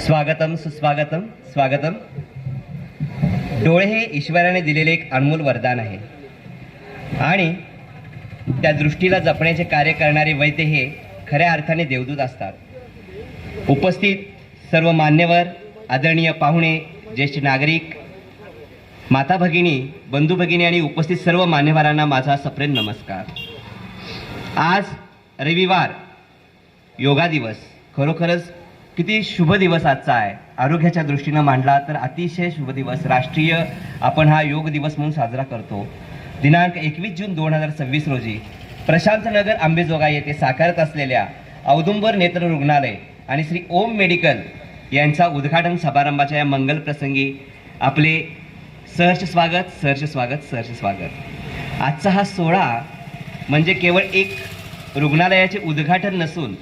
स्वागतम सुस्वागतम स्वागतम. डोळे हे ईश्वराने दिलेले एक अनमोल वरदान आहे आणि त्या दृष्टीला जपण्याचे कार्य करणारे वैद्य हे खऱ्या अर्थाने देवदूत असतात. उपस्थित सर्व मान्यवर, आदरणीय पाहुणे, ज्येष्ठ नागरिक, माता भगिनी, बंधू भगिनी आणि उपस्थित सर्व मान्यवरांना माझा सप्रेम नमस्कार. आज रविवार, योगा दिवस. खरोखरच किती शुभ दिवस आजचा आहे. आरोग्याच्या दृष्टीनं मांडला तर अतिशय शुभ दिवस. राष्ट्रीय आपण हा योग दिवस म्हणून साजरा करतो. दिनांक 21 जून 2026 रोजी प्रशांतनगर अंबेजोगाई येथे साकारत असलेल्या औदुंबर नेत्र रुग्णालय आणि श्री ओम मेडिकल यांचा उद्घाटन समारंभाच्या या मंगल प्रसंगी आपले सहर्ष स्वागत, सहर्ष स्वागत, सहर्ष स्वागत. आजचा हा सोहळा म्हणजे केवळ एक रुग्णालयाचे उद्घाटन नसून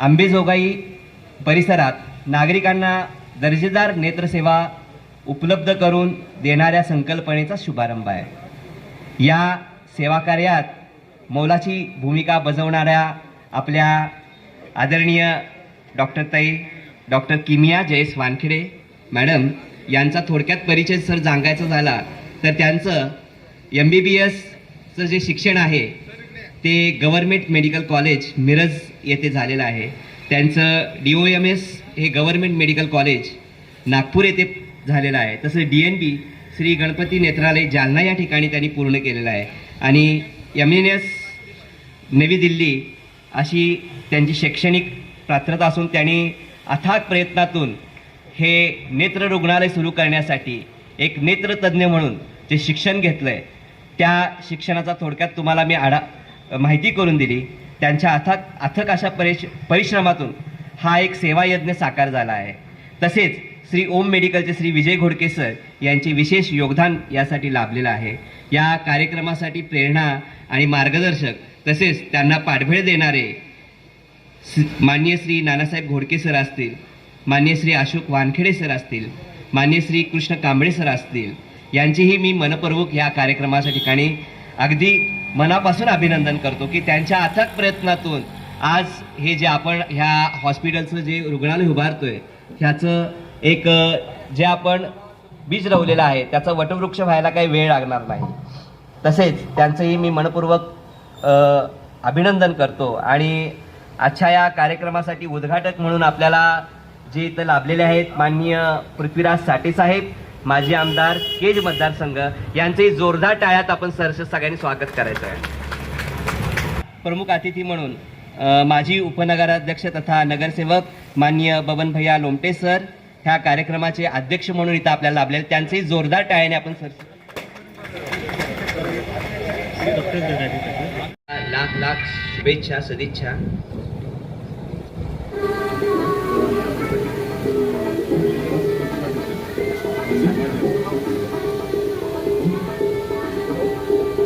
अंबेजोगाई परिसरात नागरिकांना दर्जेदार नेत्रसेवा उपलब्ध करून देणाऱ्या संकल्पनेचा शुभारंभ आहे. या सेवा कार्यात मोलाची भूमिका बजावणाऱ्या आपल्या आदरणीय डॉक्टर किमिया जयेश वानखेडे मॅडम यांचा थोडक्यात परिचय सर सांगायचा झाला तर त्यांचं MBBSचं जे शिक्षण आहे ते गव्हर्मेंट मेडिकल कॉलेज मिरज येथे झालेलं आहे. त्यांचं DOMS हे गव्हर्मेंट मेडिकल कॉलेज नागपूर येथे झालेलं आहे. तसं DNB श्री गणपती नेत्रालय जालना या ठिकाणी त्यांनी पूर्ण केलेलं आहे आणि MNS नवी दिल्ली अशी त्यांची शैक्षणिक पात्रता असून त्यांनी अथाक प्रयत्नातून हे नेत्र रुग्णालय सुरू करण्यासाठी एक नेत्रतज्ञ म्हणून जे शिक्षण घेतलं आहे त्या शिक्षणाचा थोडक्यात तुम्हाला मी माहिती करून दिली. त्यांच्या अथक अशा परिश्रमातून हा एक सेवायज्ञ साकार झाला आहे. तसेच श्री ओम मेडिकलचे श्री विजय घोडके सर यांचे विशेष योगदान यासाठी लाभलेलं आहे. या कार्यक्रमासाठी प्रेरणा आणि मार्गदर्शक तसेच त्यांना पाठबळ देणारे माननीय श्री नानासाहेब घोडके सर असतील, माननीय श्री अशोक वानखेडे सर असतील, माननीय श्री कृष्ण कांबळे सर असतील, यांचेही मी मनपूर्वक या कार्यक्रमाच्या ठिकाणी अगदी मनापासून अभिनंदन करतो की त्यांच्या अथक प्रयत्नातून आज हे जे आपण ह्या हॉस्पिटलचं जे रुग्णालय उभारतोय ह्याचं एक जे आपण बीज लावलेलं आहे त्याचा वटवृक्ष व्हायला काही वेळ लागणार नाही. तसेच त्यांचंही मी मनपूर्वक अभिनंदन करतो. आणि आजच्या या कार्यक्रमासाठी उद्घाटक म्हणून आपल्याला जे इथं लाभलेले आहेत माननीय पृथ्वीराज साठे साहेब, माजी आमदार केज मतदारसंघ, यांचेही जोरदार टाळ्यात आपण सहर्ष सगळ्यांनी स्वागत करायचं आहे. प्रमुख अतिथी म्हणून माजी उपनगराध्यक्ष तथा नगरसेवक माननीय बबन भैया लोमटे सर ह्या कार्यक्रमाचे अध्यक्ष म्हणून इथं आपल्याला लाभलेले, त्यांचेही जोरदार टाळ्याने आपण लाख लाख शुभेच्छा, सदिच्छा.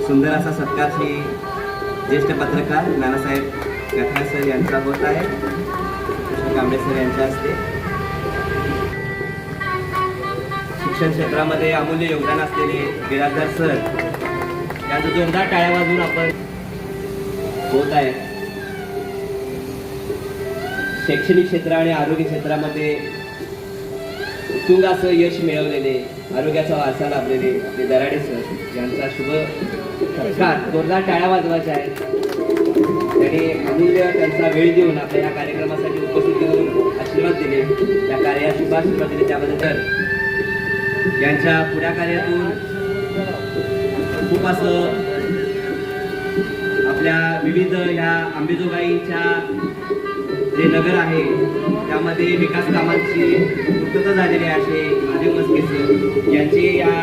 सुंदर असा सत्कार श्री ज्येष्ठ पत्रकार नानासाहेब गठाळ सर यांचा होत आहे. कृष्ण कांबळे सर यांच्या हस्ते शिक्षण क्षेत्रामध्ये अमूल्य योगदान असलेले बिराजदार सर यांचा जोरदार टाळ्या वाजवून आपण होत आहे. शैक्षणिक क्षेत्र आणि आरोग्य क्षेत्रामध्ये उत्तुंग असं यश मिळवलेले, आरोग्याचा वारसा लाभलेले आपले दराडे सर यांचा शुभ सत्कार जोरदार टाळ्या वाजवायच्या आहेत. त्यांनी अमूल्य त्यांचा वेळ देऊन आपल्या या कार्यक्रमासाठी उपस्थित येऊन आशीर्वाद दिले, या कार्यात शुभ आशीर्वाद दिले त्याबद्दल यांच्या पुढाकार्यातून खूप असं आपल्या विविध ह्या अंबेजोगाईच्या जे नगर आहे त्यामध्ये विकास कामांची पूर्तता झालेली आहे असे महादेव मस्के सर यांचे या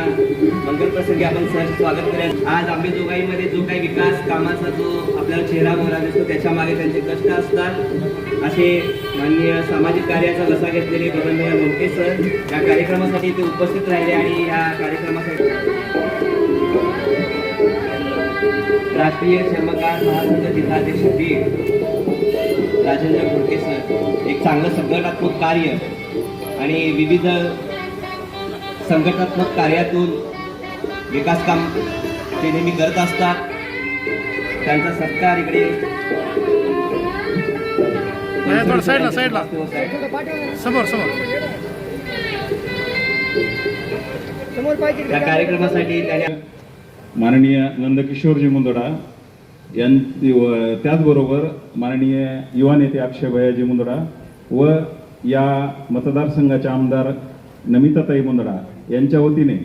मंगल प्रसंगी आपण सहर्ष स्वागत करूया. आज अंबेजोगाईमध्ये जो काही विकास कामाचा जो आपल्याला चेहरा मोहरा दिसतो त्याच्या मागे त्यांचे कष्ट असतात असे माननीय सामाजिक कार्याचा लसा घेतलेले बबनभैया लोमटे सर या कार्यक्रमासाठी ते उपस्थित राहिले आणि या कार्यक्रमासाठी राष्ट्रीय चर्मकार महासंघ जिल्हाध्यक्ष राजेंद्र घोडके सर एक चांगलं संघटनात्मक कार्य आणि विविध संघटनात्मक कार्यातून विकास काम ते नेहमी करत असतात. त्यांचा सत्कार इकडे साईडला समोर या कार्यक्रमासाठी त्याने माननीय नंदकिशोरजी मुंदडा त्याचबरोबर माननीय युवा नेते अक्षय भैयाजी मुंदडा व या मतदारसंघाचे आमदार नमिताताई मुंदडा यांच्या वतीने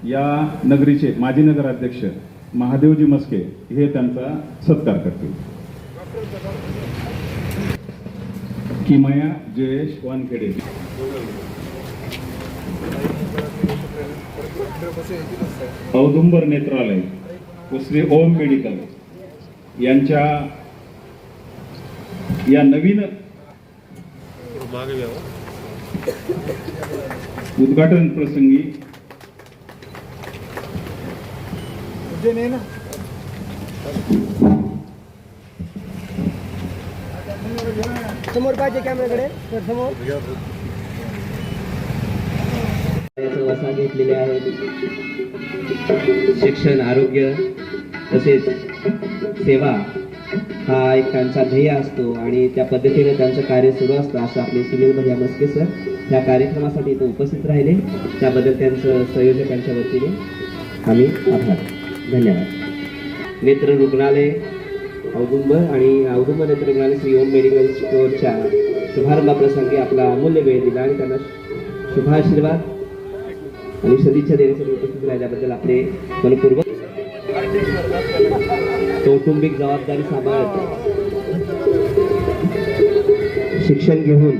या नगरीचे माजी नगराध्यक्ष महादेवजी मस्के हे त्यांचा सत्कार करतील. किमया जयेश वानखेडे, औदुंबर नेत्रालय व श्री ओम मेडिकल यांच्या या नवीन उद्घाटन प्रसंगी समोर पाहिजे कॅमेराकडे समोर वसा घेतलेले आहेत. शिक्षण, आरोग्य तसेच सेवा हा एक त्यांचा ध्येय असतो आणि त्या पद्धतीने त्यांचं कार्य सुरू असतं असं आपले सुनील भैया मस्के सर ह्या कार्यक्रमासाठी इथं उपस्थित राहिले त्याबद्दल त्यांचं संयोजकांच्या वतीने आम्ही आभार. धन्यवाद. नेत्र रुग्णालय औदुंबर आणि औदुंबर नेत्र रुग्णालय श्री ओम मेडिकल स्टोअरच्या शुभारंभाप्रसंगी आपला अमूल्य वेळ दिला आणि त्यांना शुभाशीर्वाद आणि सदिच्छा देण्यासाठी उपस्थित राहिल्याबद्दल आपले मनपूर्वक कौटुंबिक जबाबदारी सांभाळत शिक्षण घेऊन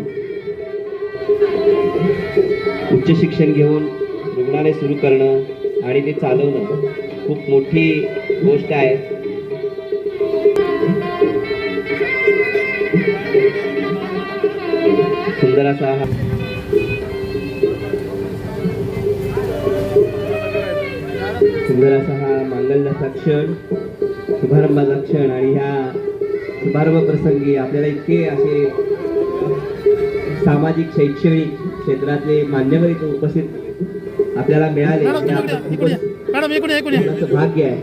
उच्च शिक्षण घेऊन रुग्णालय सुरू करणं आणि ते चालवणं खूप मोठी गोष्ट आहे. सुंदर असा हा मांगल्याचा क्षण, शुभारंभाचा क्षण आणि ह्या शुभारंभ प्रसंगी आपल्याला इतके असे सामाजिक शैक्षणिक क्षेत्रातले मान्यवर इथे उपस्थित आपल्याला मिळाले भाग्य आहे.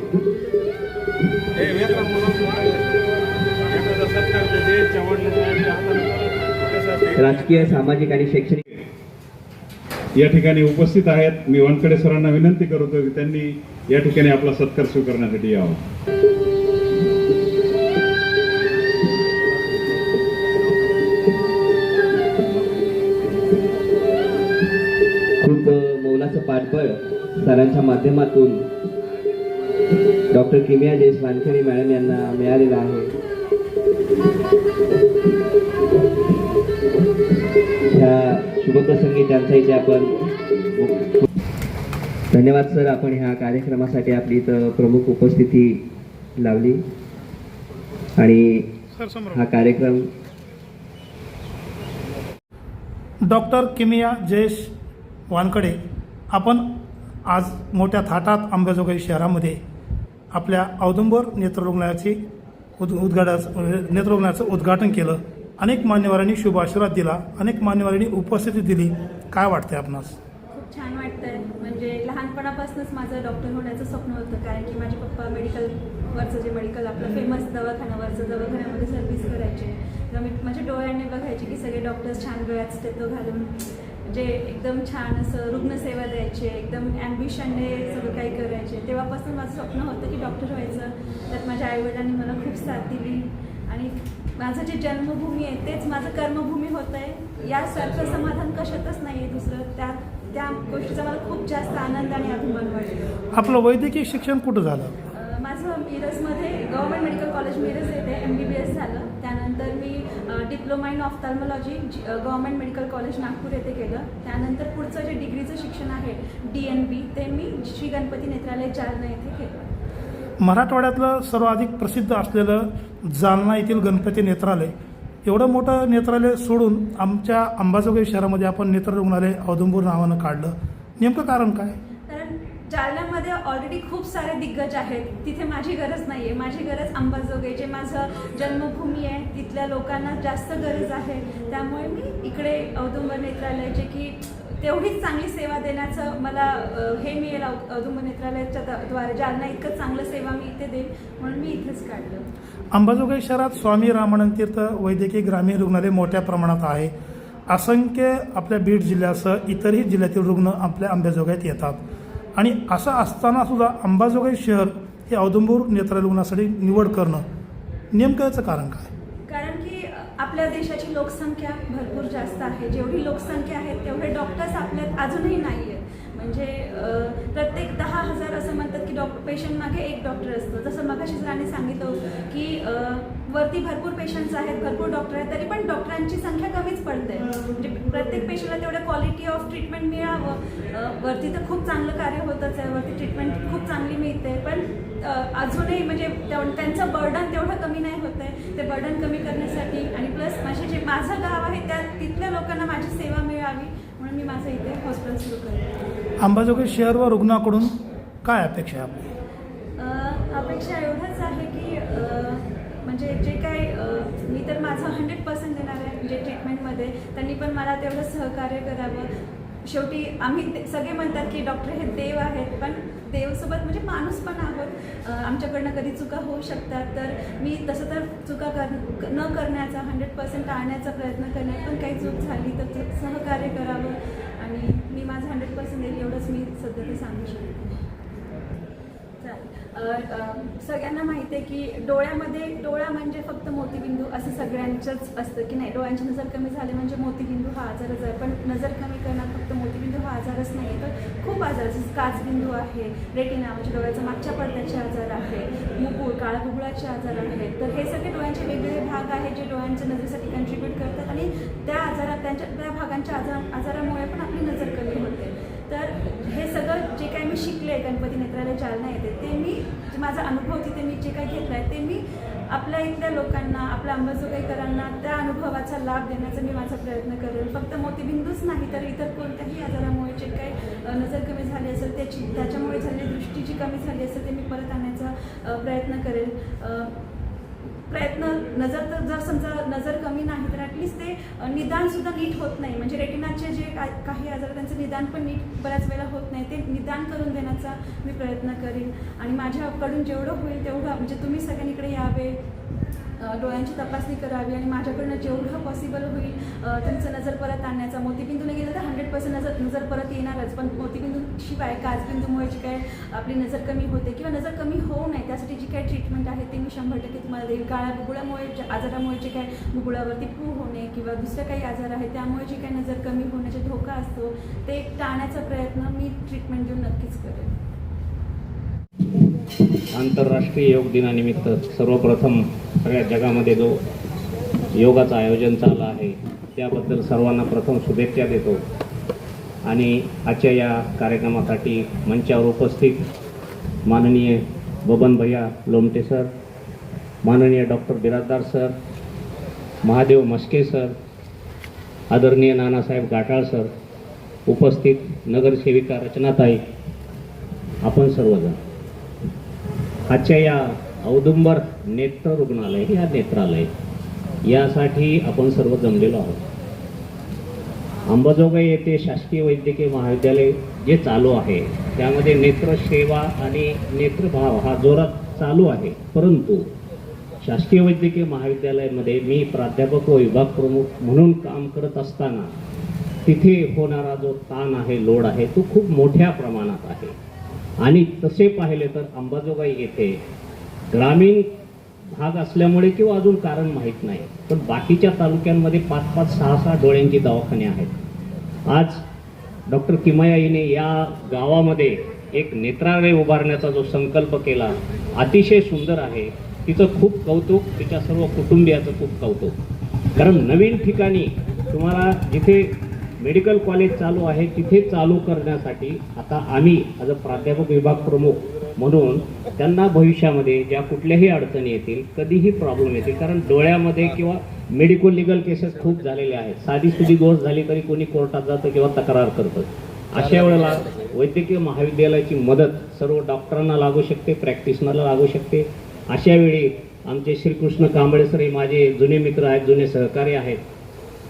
राजकीय, सामाजिक आणि शैक्षणिक या ठिकाणी उपस्थित आहेत. मी वानखेडे सरांना विनंती करतो की त्यांनी या ठिकाणी आपला सत्कार स्वीकारण्यासाठी यावं. खूप मौलाचं पाठबळ सरांच्या माध्यमातून डॉक्टर किमया जयेश वानखेडे मॅडम यांना मिळालेला आहे. ह्या शुभप्रसंगी त्यांचा इथे आपण धन्यवाद सर. आपण ह्या कार्यक्रमासाठी आपली इथं प्रमुख उपस्थिती लावली आणि हा कार्यक्रम डॉक्टर किमया जयेश वानखेडे आपण आज मोठ्या थाटात अंबाजोगाई शहरामध्ये आपल्या औदुंबर नेत्ररुग्णालयाची नेत्ररुग्णालयाचं उद्घाटन केलं. अनेक मान्यवरांनी शुभ आशीर्वाद दिला, अनेक मान्यवरांनी उपस्थिती दिली. काय वाटते आपणास? खूप छान वाटतंय. म्हणजे लहानपणापासूनच माझं डॉक्टर होण्याचं स्वप्न होतं, कारण की माझे पप्पा मेडिकलवरचं जे मेडिकल आपलं फेमस दवाखान्यावरचं दवाखान्यामध्ये सर्व्हिस करायचे. तर मी माझ्या डोळ्यांनी बघायचे की सगळे डॉक्टर्स छान डोळ्यात स्टेथो घालून जे एकदम छान असं रुग्णसेवा द्यायचे, एकदम ॲम्बिशनने सगळं काही करायचे. तेव्हापासून माझं स्वप्न होतं की डॉक्टर व्हायचं. त्यात माझ्या आईवडिलांनी मला खूप साथ दिली आणि माझं जे जन्मभूमी आहे तेच माझं कर्मभूमी होतं आहे. यासारखं समाधान कशातच नाही आहे दुसरं. त्या गोष्टीचा मला खूप जास्त आनंद आणि अभिमान वाटतो. आपलं वैद्यकीय शिक्षण कुठं झालं? माझं मिरजमध्ये गव्हर्नमेंट मेडिकल कॉलेज मिरज येथे MBBS झालं. त्यानंतर मी diploma in ophthalmology government medical college Nagpur येथे केलं. त्यानंतर पुढचं जे डिग्रीचं शिक्षण आहे DNB ते मी श्री गणपती नेत्रालय जालना येथे केलं. मराठवाड्यातलं सर्वाधिक प्रसिद्ध असलेलं जालना येथील गणपती नेत्रालय, एवढं मोठं नेत्रालय सोडून आमच्या अंबाजोगाई शहरामध्ये आपण नेत्र रुग्णालय औदुंबर नावानं काढलं. नेमकं कारण काय? कारण जालन्यामध्ये ऑलरेडी खूप सारे दिग्गज आहेत, तिथे माझी गरज नाही आहे. माझी गरज अंबाजोगाई जे माझं जन्मभूमी आहे तिथल्या लोकांना जास्त गरज आहे. त्यामुळे मी इकडे औदुंबर नेत्रालय जे की तेवढीच चांगली सेवा देण्याचं मला हे मिळेल औदुंबर नेत्रालयाच्या द्वारे. जालना इतकं चांगलं सेवा मी इथे देईन म्हणून मी इथेच काढलं. अंबाजोगाई शहरात स्वामी रामानंद तीर्थ वैद्यकीय ग्रामीण रुग्णालय मोठ्या प्रमाणात आहे. असंख्य आपल्या बीड जिल्ह्यासह इतरही जिल्ह्यातील रुग्ण आपल्या अंबाजोगाईत येतात. आणि असं असताना सुद्धा अंबाजोगाई शहर हे औदुंबर नेत्रालय रुग्णासाठी निवड करणं नेमकं याचं कारण काय? कारण की आपल्या देशाची लोकसंख्या भरपूर जास्त आहे. जेवढी लोकसंख्या आहे तेवढे डॉक्टर्स आपल्यात अजूनही नाही आहेत. म्हणजे प्रत्येक 10,000 असं म्हणतात की पेशंट मागे एक डॉक्टर असतो. जसं मगाशी सरांनी सांगितलं की वरती भरपूर पेशंट्स आहेत, भरपूर डॉक्टर आहेत, तरी पण डॉक्टरांची संख्या कमीच पडते. म्हणजे प्रत्येक पेशंटला तेवढं क्वालिटी ऑफ ट्रीटमेंट मिळावं. वरती तर खूप चांगलं कार्य होतच आहे, वरती ट्रीटमेंट खूप चांगली मिळते, पण अजूनही म्हणजे त्यांचं बर्डन तेवढं कमी नाही होत आहे. ते बर्डन कमी करण्यासाठी आणि प्लस माझं गाव आहे तिथल्या लोकांना माझी सेवा मिळावी म्हणून मी माझं इथे हॉस्पिटल सुरू करते. अंबाजोगाई शहर व रुग्णाकडून काय अपेक्षा आहे आपली? अपेक्षा एवढंच आहे की म्हणजे जे काही मी तर माझं 100% देणार आहे म्हणजे ट्रीटमेंटमध्ये. त्यांनी पण मला तेवढं सहकार्य करावं. शेवटी आम्ही सगळे म्हणतात की डॉक्टर हे देव आहेत, पण देवसोबत म्हणजे माणूस पण आहोत. आमच्याकडनं कधी चुका होऊ शकतात, तर मी तसं तर चुका न करण्याचा 100% टाळण्याचा प्रयत्न करण्यात पण काही चूक झाली तर सहकार्य करावं आणि मी माझं 100% देईल एवढंच मी सध्या ते सांगू शकते. सगळ्यांना माहिती आहे की डोळा म्हणजे फक्त मोतीबिंदू असं सगळ्यांचंच असतं की नाही, डोळ्यांची नजर कमी झाली म्हणजे मोतीबिंदू हा आजारच आहे. पण नजर कमी करणार फक्त मोतीबिंदू हा आजारच नाही आहे, तर खूप आजार जसं काचबिंदू आहे, रेटिना म्हणजे डोळ्याच्या मागच्या पडद्याचे आजार आहे, मुकुळ काळा बुबुळाचे आजार आहेत. तर हे सगळे डोळ्यांचे वेगवेगळे भाग आहेत जे डोळ्यांच्या नजरेसाठी कंट्रीब्यूट करतात आणि त्या भागांच्या आजारामुळे पण आपली नजर कमी होते. तर हे सगळं जे काही मी शिकले गणपती नेत्रालय जालना येते ते मी माझा अनुभव तिथे मी जे काही घेतला आहे ते मी आपल्या इथल्या लोकांना, आपल्या अंबाजोगाईकरांना त्या अनुभवाचा लाभ देण्याचा मी माझा प्रयत्न करेल. फक्त मोतीबिंदूच नाही तर इतर कोणत्याही आजारामुळे जे काही नजर कमी झाली असेल त्याच्यामुळे झालेली दृष्टी जी कमी झाली असेल ते मी परत आणण्याचा प्रयत्न करेल. नजर तर जर समजा नजर कमी नाही तर ॲटलिस्ट ते निदानसुद्धा नीट होत नाही. म्हणजे रेटिनाचे जे काही आजार त्यांचं निदान पण नीट बऱ्याच वेळेला होत नाही, ते निदान करून देण्याचा मी प्रयत्न करीन. आणि माझ्याकडून जेवढं होईल तेवढं म्हणजे तुम्ही सगळ्यांकडे यावे, डोळ्यांची तपासणी करावी आणि माझ्याकडनं जेवढं पॉसिबल होईल त्यांचं नजर परत आणण्याचा. मोतीबिंदूने गेलं तर 100% नजर परत येणारच, पण मोतीबिंदूशिवाय काचबिंदूमुळे जी काय आपली नजर कमी होते किंवा नजर कमी होऊ नये त्यासाठी जी काही ट्रीटमेंट आहे ते मी 100% तुम्हाला देईल. काळ्या बुबुळामुळे आजारामुळे जे काय बुबुळावरती पू होणे किंवा दुसरे काही आजार आहेत त्यामुळे जी काही नजर कमी होण्याचा धोका असतो ते टाळण्याचा प्रयत्न मी ट्रीटमेंट देऊन नक्कीच करेन. आंतरराष्ट्रीय योग दिनानिमित्त सर्वप्रथम सगळ्या जगामध्ये जो योगाचं आयोजन चाललं आहे त्याबद्दल सर्वांना प्रथम शुभेच्छा देतो. आणि आजच्या या कार्यक्रमासाठी मंचावर उपस्थित माननीय बबन भैया लोमटे सर, माननीय doctor Birajdar sir, Mahadev Maske sir, आदरणीय नानासाहेब गाटाळ सर, उपस्थित नगरसेविका रचनाताई, आपण सर्वजण आजच्या या औदुंबर नेत्र रुग्णालय या नेत्रालय यासाठी आपण सर्व जमलेलो आहोत. अंबाजोगाई येथे शासकीय वैद्यकीय महाविद्यालय जे चालू आहे त्यामध्ये नेत्रसेवा आणि नेत्रभाव हा जोरात चालू आहे, परंतु शासकीय वैद्यकीय महाविद्यालयामध्ये मी प्राध्यापक व विभाग प्रमुख म्हणून काम करत असताना तिथे होणारा जो ताण आहे, लोड आहे, तो खूप मोठ्या प्रमाणात आहे. आणि तसे पाहिले तर अंबाजोगाई येथे ग्रामीण भाग असल्यामुळे किंवा अजून कारण माहीत नाही, पण बाकीच्या तालुक्यांमध्ये 5-5, 6-6 डोळ्यांची दवाखाने आहेत. आज डॉक्टर किमयाईने या गावामध्ये एक नेत्रालय उभारण्याचा जो संकल्प केला अतिशय सुंदर आहे. तिचं खूप कौतुक, तिच्या सर्व कुटुंबियाचं खूप कौतुक. कारण नवीन ठिकाणी तुम्हाला जिथे मेडिकल कॉलेज चालू आहे तिथे चालू करण्यासाठी आता आम्ही ॲज अ प्राध्यापक विभाग प्रमुख म्हणून त्यांना भविष्यामध्ये ज्या कुठल्याही अडचणी येतील, कधीही प्रॉब्लेम येतील, कारण डोळ्यामध्ये किंवा मेडिकल लिगल केसेस खूप झालेले आहेत. साधी सुधी गोष्ट झाली तरी कोणी कोर्टात जातं किंवा तक्रार करतं. अशा वेळेला वैद्यकीय महाविद्यालयाची मदत सर्व डॉक्टरांना लागू शकते, प्रॅक्टिशनरला लागू शकते. अशा वेळी आमचे श्रीकृष्ण कांबळे सर हे माझे जुने मित्र आहेत, जुने सहकारी आहेत.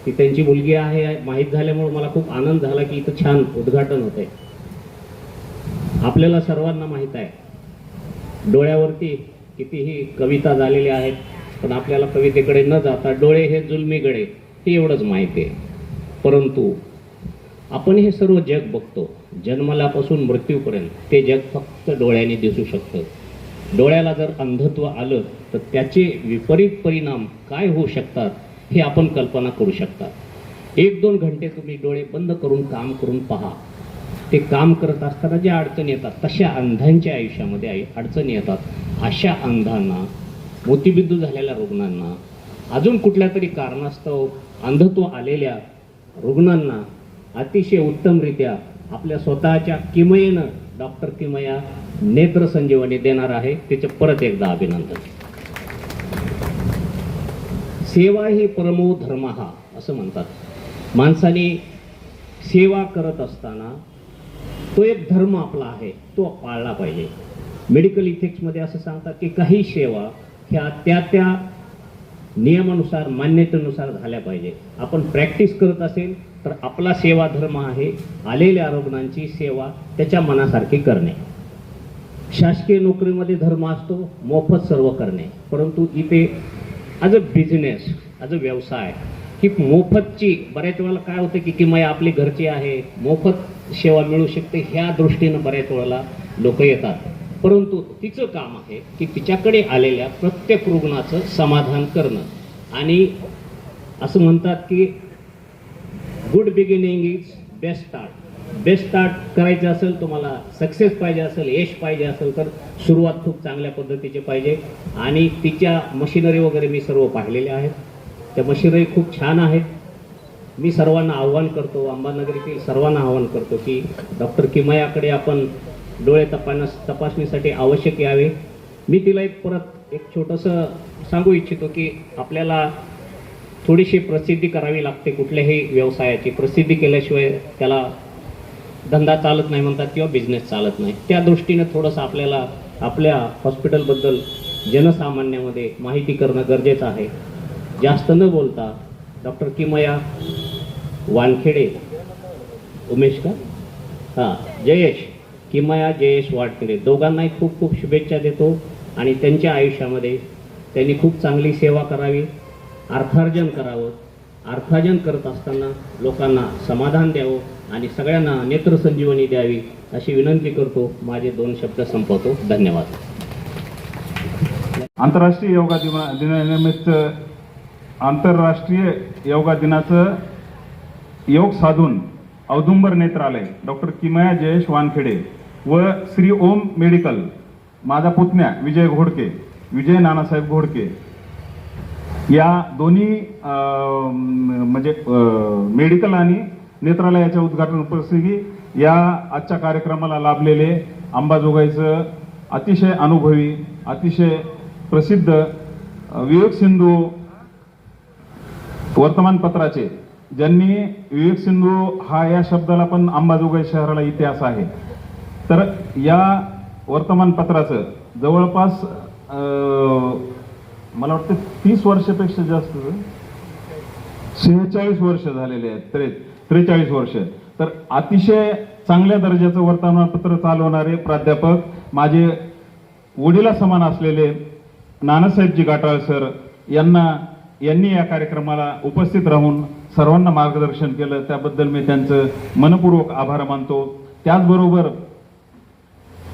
ती त्यांची मुलगी आहे माहीत झाल्यामुळे मला खूप आनंद झाला की इथं छान उद्घाटन होतंय. आपल्याला सर्वांना माहीत आहे डोळ्यावरती कितीही कविता झालेल्या आहेत, पण आपल्याला कवितेकडे न जाता डोळे हे जुलमी गडे हे एवढंच माहिती आहे. परंतु आपण हे सर्व जग बघतो, जन्मल्यापासून मृत्यूपर्यंत ते जग फक्त डोळ्याने दिसू शकतं. डोळ्याला जर अंधत्व आलं तर त्याचे विपरीत परिणाम काय होऊ शकतात हे आपण कल्पना करू शकता. 1-2 घंटे तुम्ही डोळे बंद करून काम करून पहा. ते काम करत असताना ज्या अडचणी येतात तशा अंधांच्या आयुष्यामध्ये अडचणी येतात. अशा अंधांना, मोतीबिंदू झालेल्या रुग्णांना, अजून कुठल्या तरी कारणास्तव अंधत्व आलेल्या रुग्णांना अतिशय उत्तमरित्या आपल्या स्वतःच्या किमयेनं डॉक्टर किमया नेत्र संजीवनी देणार आहे. त्याचे परत एकदा अभिनंदन. सेवा ही परमो धर्मः असं म्हणतात. माणसाने सेवा करत असताना तो एक धर्म आपला आहे, तो पाळला पाहिजे. मेडिकल इथिक्समध्ये असं सांगतात की काही सेवा ह्या त्या नियमानुसार, मान्यतेनुसार झाल्या पाहिजे. आपण प्रॅक्टिस करत असेल तर आपला सेवा धर्म आहे आलेल्या रुग्णांची सेवा त्याच्या मनासारखी करणे. शासकीय नोकरीमध्ये धर्म असतो मोफत सर्व करणे, परंतु इथे as a business, as a व्यवसाय ही मोफतची बऱ्याच वेळेला काय होतं की किंवा आपली घरची आहे, मोफत सेवा मिळू शकते ह्या दृष्टीनं बऱ्याच वेळेला लोक येतात. परंतु तिचं काम आहे की तिच्याकडे आलेल्या प्रत्येक रुग्णाचं समाधान करणं. आणि असं म्हणतात की good beginning is best start. Best start करायचं असेल, तुम्हाला सक्सेस पाहिजे असेल, यश पाहिजे असेल तर सुरुवात खूप चांगल्या पद्धतीची पाहिजे. आणि तिच्या मशिनरी वगैरे मी सर्व पाहिलेल्या आहेत. त्या मशिनरी खूप छान आहेत. मी सर्वांना आव्हान करतो, अंबानगरीतील सर्वांना आव्हान करतो की डॉक्टर किमयाकडे आपण डोळे तपासणीसाठी आवश्यक यावे. मी तिला परत एक छोटंसं सांगू इच्छितो की आपल्याला थोडीशी प्रसिद्धी करावी लागते. कुठल्याही व्यवसायाची प्रसिद्धी केल्याशिवाय त्याला धंदा चालत नाही म्हणतात किंवा बिझनेस चालत नाही. त्या दृष्टीने थोडंसं आपल्याला आपल्या हॉस्पिटलबद्दल जनसामान्यामध्ये माहिती करणं गरजेचं आहे. जास्त न बोलता डॉक्टर किमया वानखेडे, उमेश का जयेश किमया जयेश वानखेडे दोघांनाही खूप खूप शुभेच्छा देतो. आणि त्यांच्या आयुष्यामध्ये त्यांनी खूप चांगली सेवा करावी, अर्थार्जन करावं. अर्थार्जन करत असताना लोकांना समाधान द्यावं आणि सगळ्यांना नेत्रसंजीवनी द्यावी अशी विनंती करतो. माझे 2 शब्द संपवतो. धन्यवाद. आंतरराष्ट्रीय योगा दिनानिमित्त आंतरराष्ट्रीय योगा दिनाचं योग साधून औदुंबर नेत्रालय, डॉक्टर किमया जयेश वानखेडे व श्री ओम मेडिकल, माझा पुतण्या विजय घोडके, विजय नानासाहेब घोडके या दोन्ही म्हणजे मेडिकल आणि नेत्रालयाच्या उद्घाटन प्रसंगी या आजच्या कार्यक्रमाला लाभलेले अंबाजोगाईचं अतिशय अनुभवी, अतिशय प्रसिद्ध विवेक सिंधू वर्तमानपत्राचे, ज्यांनी विवेक सिंधू हा या शब्दाला पण अंबाजोगाई शहराला इतिहास आहे. तर या वर्तमानपत्राचं जवळपास मला वाटतं 30 वर्षापेक्षा जास्त 46 वर्ष झालेले आहेत, 43 वर्ष. तर अतिशय चांगल्या दर्जाचं वर्तमानपत्र चालवणारे प्राध्यापक माझे वडिला समान असलेले नानासाहेबजी गाटाळ सर यांनी या कार्यक्रमाला उपस्थित राहून सर्वांना मार्गदर्शन केलं. त्याबद्दल मी त्यांचं मनपूर्वक आभार मानतो. त्याचबरोबर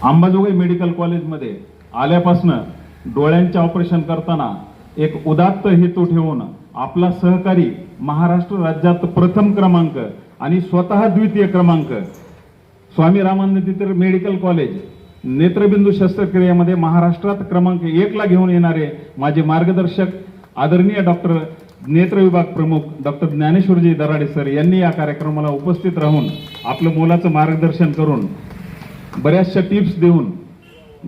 अंबाजोगाई मेडिकल कॉलेजमध्ये आल्यापासनं डोळ्यांचे ऑपरेशन करताना एक उदात्त हेतू ठेवून आपला सहकारी महाराष्ट्र राज्यात प्रथम क्रमांक आणि स्वतः द्वितीय क्रमांक स्वामी रामानंद तीर्थ मेडिकल कॉलेज नेत्रबिंदू शस्त्रक्रियेमध्ये महाराष्ट्रात क्रमांक 1 ला घेऊन येणारे माझे मार्गदर्शक आदरणीय डॉक्टर नेत्र विभाग प्रमुख डॉक्टर ज्ञानेश्वरजी दराडे सर यांनी या कार्यक्रमाला उपस्थित राहून आपलं मोलाचं मार्गदर्शन करून बऱ्याचशा टिप्स देऊन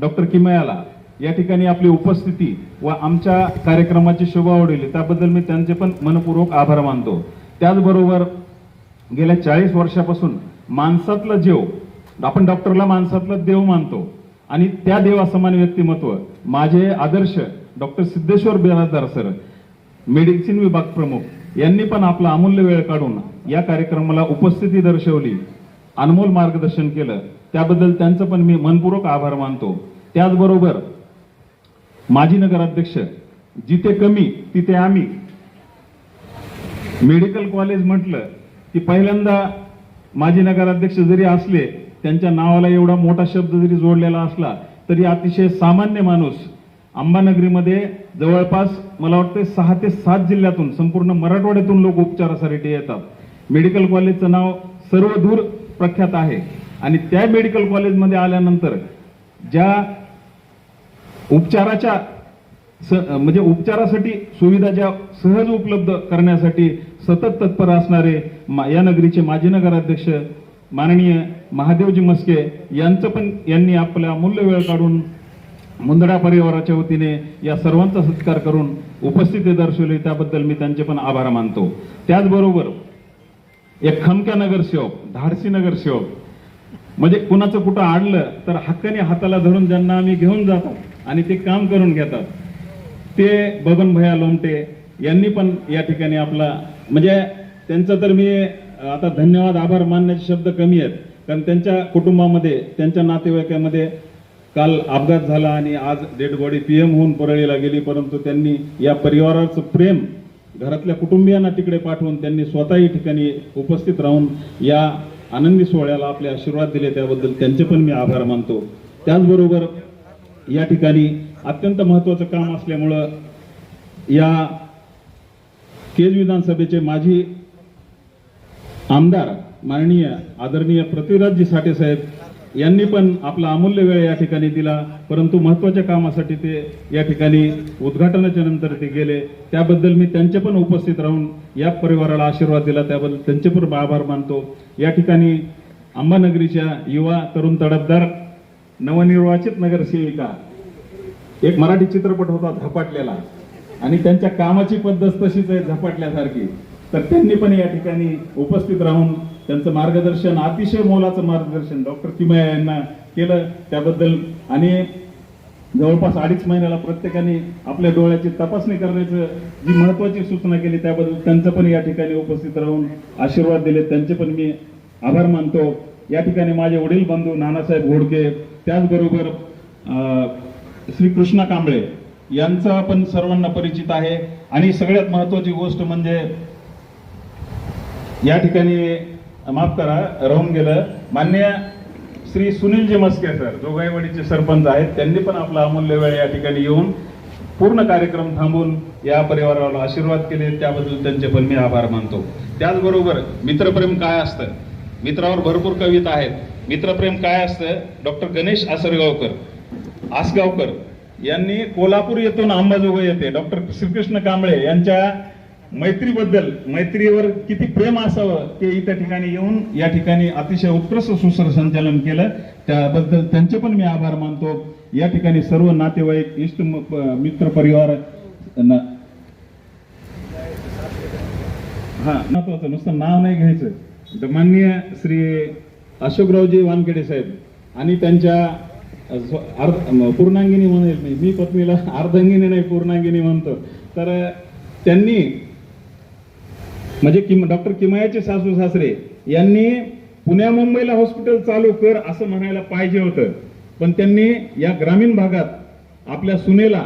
डॉक्टर किमयाला या ठिकाणी आपली उपस्थिती व आमच्या कार्यक्रमाची शोभा वाढवली, त्याबद्दल मी त्यांचे पण मनपूर्वक आभार मानतो. त्याचबरोबर गेल्या 40 वर्षापासून माणसातला जीव, आपण डॉक्टरला माणसातला देव मानतो आणि त्या देवासमान व्यक्तिमत्व माझे आदर्श doctor Siddheshwar Birajdar sir medicine विभाग प्रमुख यांनी पण आपला अमूल्य वेळ काढून या कार्यक्रमाला उपस्थिती दर्शवली, अनमोल मार्गदर्शन केलं. त्याबद्दल त्यांचं पण मी मनपूर्वक आभार मानतो. त्याचबरोबर माजी नगराध्यक्ष, जिथे कमी तिथे आम्ही, मेडिकल कॉलेज म्हटलं की पहिल्यांदा माजी नगराध्यक्ष जरी असले, त्यांच्या नावाला एवढा मोठा शब्द जरी जोडलेला असला तरी अतिशय सामान्य माणूस अंबानगरीमध्ये जवळपास मला वाटतं 6 ते 7 जिल्ह्यातून संपूर्ण मराठवाड्यातून लोक उपचारासाठी येतात. मेडिकल कॉलेजचं नाव सर्व दूर प्रख्यात आहे आणि त्या मेडिकल कॉलेजमध्ये आल्यानंतर ज्या म्हणजे उपचारासाठी सुविधा ज्या सहज उपलब्ध करण्यासाठी सतत तत्पर असणारे या नगरीचे माजी नगराध्यक्ष माननीय महादेवजी मस्के यांनी आपला अमूल्य वेळ काढून मुंदडा परिवाराच्या वतीने या सर्वांचा सत्कार करून उपस्थिती दर्शवली, त्याबद्दल मी त्यांचे पण आभार मानतो. त्याचबरोबर एक खमक्या नगरसेवक, धाडसी नगरसेवक, म्हणजे कुणाचं कुठं आडलं तर हक्काने हाताला धरून ज्यांना आम्ही घेऊन जातो आणि ते काम करून घेतात, ते बबन भैया लोमटे यांनी पण या ठिकाणी आपला म्हणजे त्यांचं तर मी आता धन्यवाद आभार मानण्याचे शब्द कमी आहेत, कारण त्यांच्या कुटुंबामध्ये त्यांच्या नातेवाईकामध्ये काल अपघात झाला आणि आज डेड बॉडी PM होऊन परळीला गेली, परंतु त्यांनी या परिवाराचं प्रेम घरातल्या कुटुंबियांना तिकडे पाठवून त्यांनी स्वतःही ठिकाणी उपस्थित राहून या आनंदी सोहळ्याला आपले आशीर्वाद दिले, त्याबद्दल त्यांचे पण मी आभार मानतो. त्याचबरोबर या ठिकाणी अत्यंत महत्त्वाचं काम असल्यामुळं या केज विधानसभेचे माजी आमदार माननीय आदरणीय पृथ्वीराजजी साठे साहेब यांनी पण आपला अमूल्य वेळ या ठिकाणी दिला, परंतु महत्त्वाच्या कामासाठी ते या ठिकाणी उद्घाटनाच्या नंतर ते गेले, त्याबद्दल मी त्यांचे पण उपस्थित राहून या परिवाराला आशीर्वाद दिला, त्याबद्दल त्यांचे पण आभार मानतो. या ठिकाणी अंबानगरीच्या युवा तरुण तडफदार नवनिर्वाचित नगरसेविका, एक मराठी चित्रपट होता झपाटलेला आणि त्यांच्या कामाची पद्धत तशीच आहे झपाटल्यासारखी, तर त्यांनी पण या ठिकाणी उपस्थित राहून त्यांचं मार्गदर्शन, अतिशय मोलाचं मार्गदर्शन डॉक्टर किमया यांना केलं, त्याबद्दल आणि जवळपास 2.5 महिन्याला प्रत्येकाने आपल्या डोळ्याची तपासणी करण्याचं जी महत्वाची सूचना केली, त्याबद्दल त्यांचं पण या ठिकाणी उपस्थित राहून आशीर्वाद दिले, त्यांचे पण मी आभार मानतो. या ठिकाणी माझे वडील बंधू नानासाहेब घोडके, त्याचबरोबर श्री कृष्णा कांबळे यांचा पण सर्वांना परिचित आहे. आणि सगळ्यात महत्वाची गोष्ट म्हणजे या ठिकाणी माफ करा राहून गेलं, माननीय श्री सुनीलजी मस्के सर, जोगाईवाडीचे सरपंच आहेत, त्यांनी पण आपला अमूल्य वेळ या ठिकाणी येऊन पूर्ण कार्यक्रम थांबून या परिवाराला आशीर्वाद केले, त्याबद्दल त्यांचे पण मी आभार मानतो. त्याचबरोबर मित्रप्रेम काय असतं, मित्रावर भरपूर कविता आहेत. मित्रप्रेम काय असतं, डॉक्टर गणेश आसगावकर यांनी कोल्हापूर येथून अंबाजोगाई येथे डॉक्टर श्रीकृष्ण कांबळे यांच्या मैत्रीबद्दल, मैत्रीवर किती प्रेम असावं ते इथं ठिकाणी येऊन या ठिकाणी अतिशय उत्कृष्ट सुसर संचालन केलं, त्याबद्दल त्यांचे पण मी आभार मानतो. या ठिकाणी सर्व नातेवाईक, इष्ट मित्र परिवार, महत्वाचं नुसतं नाव नाही घ्यायचं, माननीय श्री अशोकरावजी वानखेडे साहेब आणि त्यांच्या पूर्णांगिनी म्हणेल मी पत्नीला अर्धांगिनी नाही पूर्णांगिनी म्हणतो, तर त्यांनी म्हणजे डॉक्टर किमयाचे सासू सासरे यांनी पुण्या मुंबईला हॉस्पिटल चालू कर असं म्हणायला पाहिजे होतं, पण त्यांनी या ग्रामीण भागात आपल्या सुनेला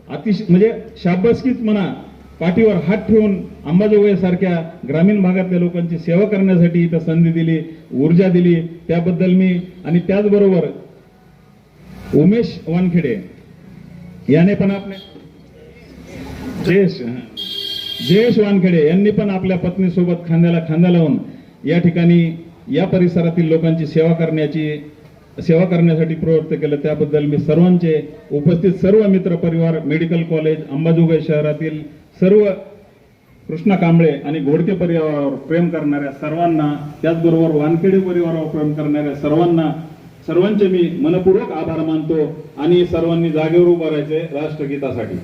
अतिशय म्हणजे शाबासकीच म्हणा पाठीवर हात ठेवून अंबाजोगाई सारख्या ग्रामीण भागातल्या लोकांची सेवा करण्यासाठी इथं संधी दिली, ऊर्जा दिली, त्याबद्दल मी. आणि त्याचबरोबर उमेश वानखेडे याने पण आपले जयेश वानखेडे यांनी पण आपल्या पत्नीसोबत खांद्याला खांदा लावून या ठिकाणी या परिसरातील लोकांची सेवा करण्यासाठी प्रवृत्त केलं, त्याबद्दल मी सर्वांचे उपस्थित सर्व मित्र परिवार, मेडिकल कॉलेज, अंबाजोगाई शहरातील सर्व कृष्णा कांबळे आणि घोडके परिवारावर प्रेम करणाऱ्या सर्वांना, त्याचबरोबर वानखेडे परिवारावर प्रेम करणाऱ्या सर्वांचे मी मनपूर्वक आभार मानतो आणि सर्वांनी जागेवर उभं राहायचे राष्ट्रगीतासाठी.